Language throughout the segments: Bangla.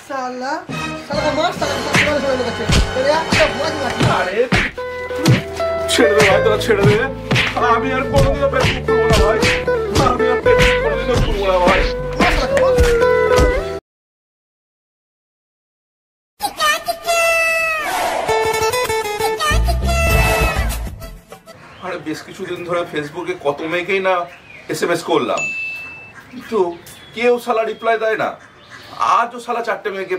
साला साला मार साला साला बच्चे अरे यार मत मार अरे ছেড়ে দে ভাই তোরা ছেড়ে দে আমি আর কোনোদিনও ফেসবুক করবো না ভাই আমি আর ফেসবুক কোনোদিনও করবো না ভাই আরে বেশ কিছুদিন ধরে ফেসবুকে কত মেয়েকেই না এসএমএস করলাম কিন্তু কেউ শালা রিপ্লাই দেয় না আজও শালা 4টে মেয়েকে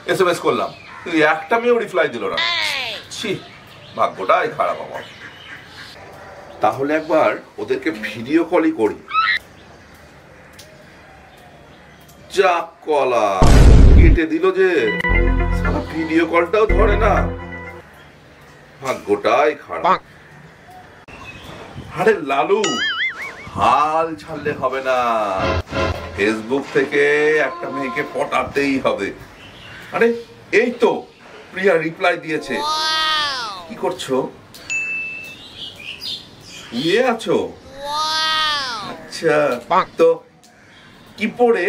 এসএমএস করলাম কিন্তু একটা মেয়েও রিপ্লাই দিল না ছি ভাগ্যটাই খারাপ আমার তাহলে একবার ওদেরকে ভিডিও কলই করি যা কলা কেটে দিল যে শালা ভিডিও কলটাও ধরে না ভাগ্যটাই খারাপ আরে লালু হাল ছাড়লে হবে না ফেসবুক থেকে একটা মেয়েকে পটাতেই হবে আরে এই তো প্রিয়া রিপ্লাই দিয়েছে কি করছো শুয়ে আছো আচ্ছা তো কি পরে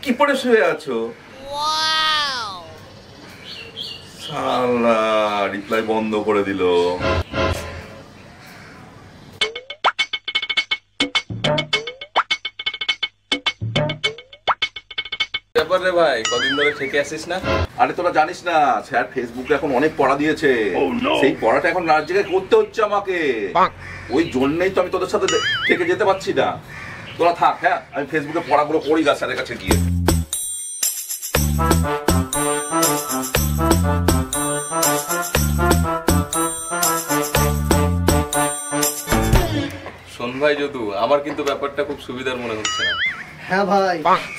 কি পরে শুয়ে আছো শালা রিপ্লাই বন্ধ করে দিল রে ভাই কদিন ধরে থেকে আসিস না আরে তোরা জানিস না স্যার ফেসবুকে এখন অনেক পড়া দিয়েছে সেই পড়াটা এখন রাত জেগে করতে হচ্ছে আমাকে ওই জন্যই তো আমি তোদের সাথে থেকে যেতে পারছি না তোরা থাক হ্যাঁ আমি ফেসবুকে পড়াগুলো করি গা স্যারের কাছে গিয়ে শোন ভাই যদু আমার কিন্তু ব্যাপারটা খুব সুবিধার মনে হচ্ছে না হ্যাঁ ভাই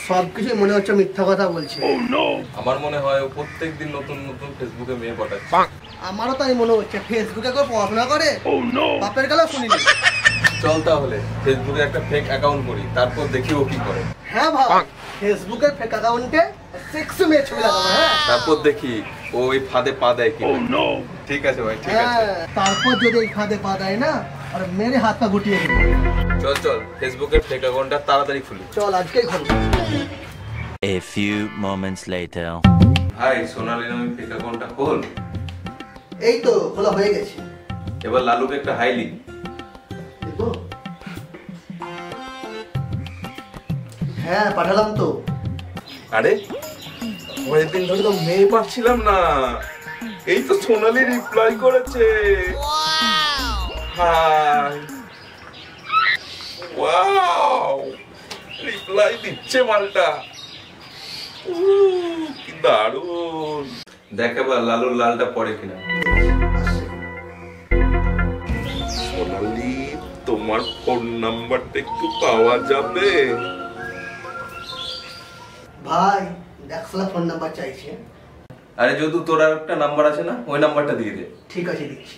সবকিছু মনে হচ্ছে মিথ্যা কথা বলছে আমার মনে হয় ও প্রত্যেকদিন নতুন নতুন ফেসবুকে মেয়ে পটাচ্ছে আমারও তাই মনে হচ্ছে ফেসবুকে করে পড়াশোনা করে বাপের গেলেও শুনিনি চল তাহলে ফেসবুকে একটা ফেক অ্যাকাউন্ট করি তারপর দেখি ও কি করে হ্যাঁ ভাই ফেসবুকের ফেক অ্যাকাউন্টে সেক্স মেয়ে ছবি লাগাবো হ্যাঁ তারপর দেখি ও এই ফাঁদে পা দেয় কি ঠিক আছে ভাই ঠিক আছে তারপর যদি এই ফাঁদে পা দেয় না আর মেরে হাত পা গুটিয়ে দেবো চল চল ফেসবুকের ফেক অ্যাকাউন্টটা তাড়াতাড়ি খুলি চল আজকেই খুলবো A few moments later. ভাই সোনালী নামে ফেক অ্যাকাউন্টটা খোল এই তো খোলা হয়ে গেছে এবার লালুকে একটা হাই লিখ দেখো হ্যাঁ পাঠালাম তো আরে অনেকদিন ধরে তো মেয়ে পাচ্ছিলাম না এই তো সোনালি রিপ্লাই করেছে হাই ওয়াও রিপ্লাই দিচ্ছে মালটা কি দারুণ দেখ এবার লালুর লালটা পড়ে কিনা সোনালি তোমার ফোন নাম্বারটা একটু পাওয়া যাবে ভাই দেখলা ফোন নাম্বার চাইছে আরে যদু তোর আর একটা নাম্বার আছে না ওই নাম্বারটা দিয়ে দে ঠিক আছে দিচ্ছি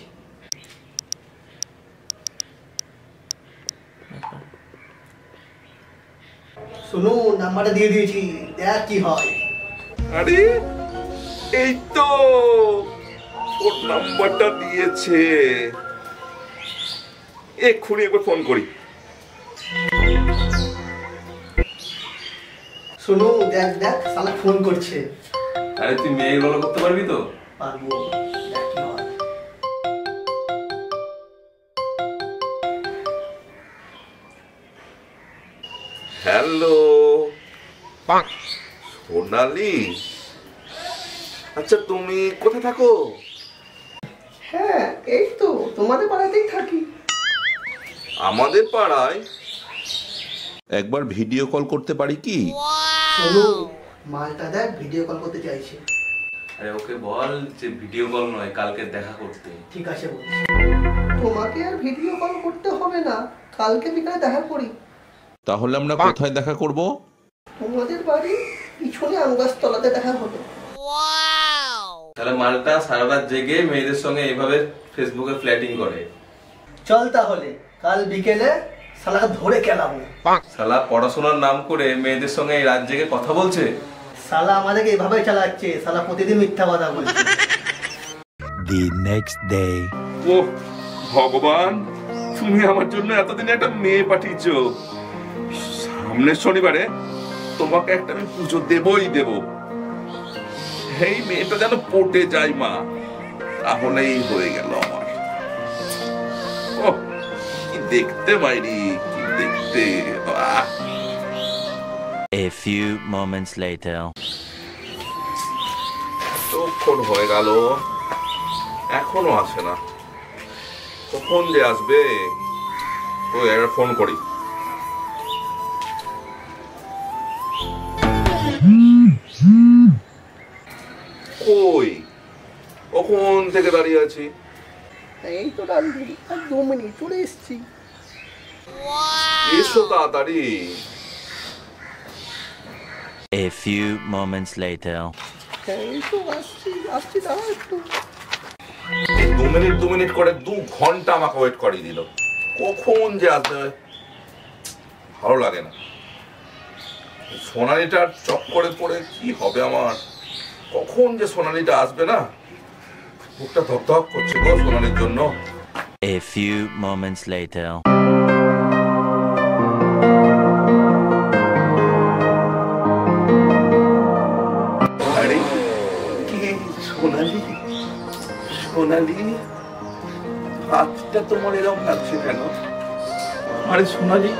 শুনো নাম্বারটা দিয়ে দিয়েছি দেখ কি হয় আরে এই তো ফোন নাম্বারটা দিয়েছে এক্ষুনি একবার ফোন করি শুনো দেখ দেখ শালা ফোন করছে আরে তুই মেয়ে গুলো করতে পারবি তো পারবো দেখ কি হয় হ্যালো সোনালি আচ্ছা তুমি কোথায় থাকো হ্যাঁ এই তো তোমাদের পাড়াতেই থাকি আমাদের পাড়ায় একবার ভিডিও কল করতে পারি কি শোনো মালটা দেখ ভিডিও কল করতে চাইছে আরে ওকে বল যে ভিডিও কল নয় কালকে দেখা করতে ঠিক আছে বলছি তোমাকে আর ভিডিও কল করতে হবে না কালকে বিকালে দেখা করি তাহলে আমরা কোথায় দেখা করব তোমাদের বাড়ি পিছনে আম গাছ তলাতে দেখা হলো তাহলে মালটা সারা রাত জেগে মেয়েদের সঙ্গে এইভাবে ফেসবুকে ফ্ল্যাটিং করে চল তাহলে কাল বিকেলে শালাকে ধরে কেলাবো শালা পড়াশোনার নাম করে মেয়েদের সঙ্গে এই রাত জেগে কথা বলছে শালা আমাদেরকে এভাবে চালাচ্ছে শালা প্রতিদিন মিথ্যা কথা বলছে The next day. ও ভগবান তুমি আমার জন্য এতদিন একটা মেয়ে পাঠিয়েছো সামনের শনিবারে তোমাকে একটা আমি পুজো দেবই দেব এই মেয়েটা যেন পটে যায় মা, তাহলেই হয়ে গেল আমার। ওহ, কি দেখতে মাইরি, কি দেখতে। A few moments later. কতক্ষণ হয়ে গেল, এখনো আসে না। কখন যে আসবে? তো একটা ফোন করি। কই, কখন থেকে দাঁড়িয়ে আছি? এই তো ডালবি, আর 2 মিনিট চলে এসছি। এসো তাড়াতাড়ি। A few moments later. এই তো আসছি দাঁড়া একটু। 2 মিনিট করে 2 ঘন্টা আমাকে ওয়েট করিয়ে দিল। কখন যে আসবে ভালো লাগে না। সোনালিটার চক্করে পড়ে কি হবে আমার? কখন যে সোনালিটা আসবে না, বুকটা ধক করছে গো সোনালির জন্য। A few moments later. আরে কি সোনালি, সোনালি, হাতটা তোমার এরকম লাগছে কেন? আরে সোনালি,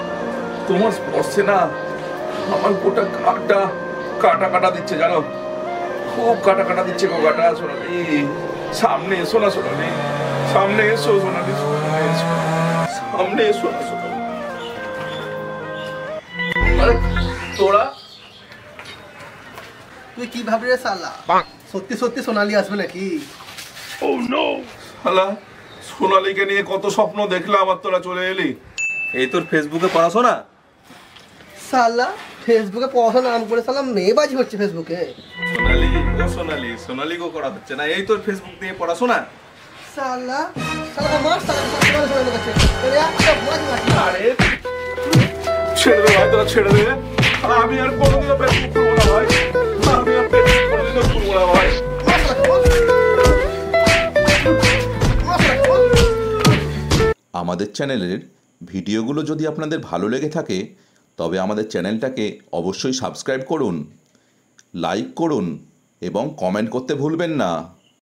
তোমার স্পর্শে না আমার গোটা গাটা কাটা কাটা দিচ্ছে জানো, খুব কাটা কাটা দিচ্ছে গো গাটা। সোনালি সামনে এসো না, সোনালি সামনে এসো, সোনালি সামনে এসো না সোনালি। আরে তোরা তুই কি ভাবলি রে শালা? সত্যি সত্যি সোনালি আসবে নাকি? শালা সোনালিকে নিয়ে কত স্বপ্ন দেখলাম, আর তোরা চলে এলি। এই তোর ফেসবুকে পড়াশোনা? শালা ফেসবুকে পড়াশোনা নাম করে শালা মেয়েবাজি হচ্ছে ফেসবুকে। সোনালি, ও সোনালি, সোনালিকেও করা হচ্ছে না। এই তোর ফেসবুক নিয়ে পড়াশোনা? শালা আমার সোনালি কাছে একটা মাছ মাছি। আরে ছেড়ে দে ভাই, তোরা ছেড়ে দে। আর আমি আর কোনোদিনও ফেসবুক খুলবো না ভাই, আমি আর ফেসবুক কোনোদিনও খুলবো না ভাই। আমাদের চ্যানেলের ভিডিওগুলো যদি আপনাদের ভালো লেগে থাকে তবে আমাদের চ্যানেলটাকে অবশ্যই সাবস্ক্রাইব করুন, লাইক করুন এবং কমেন্ট করতে ভুলবেন না।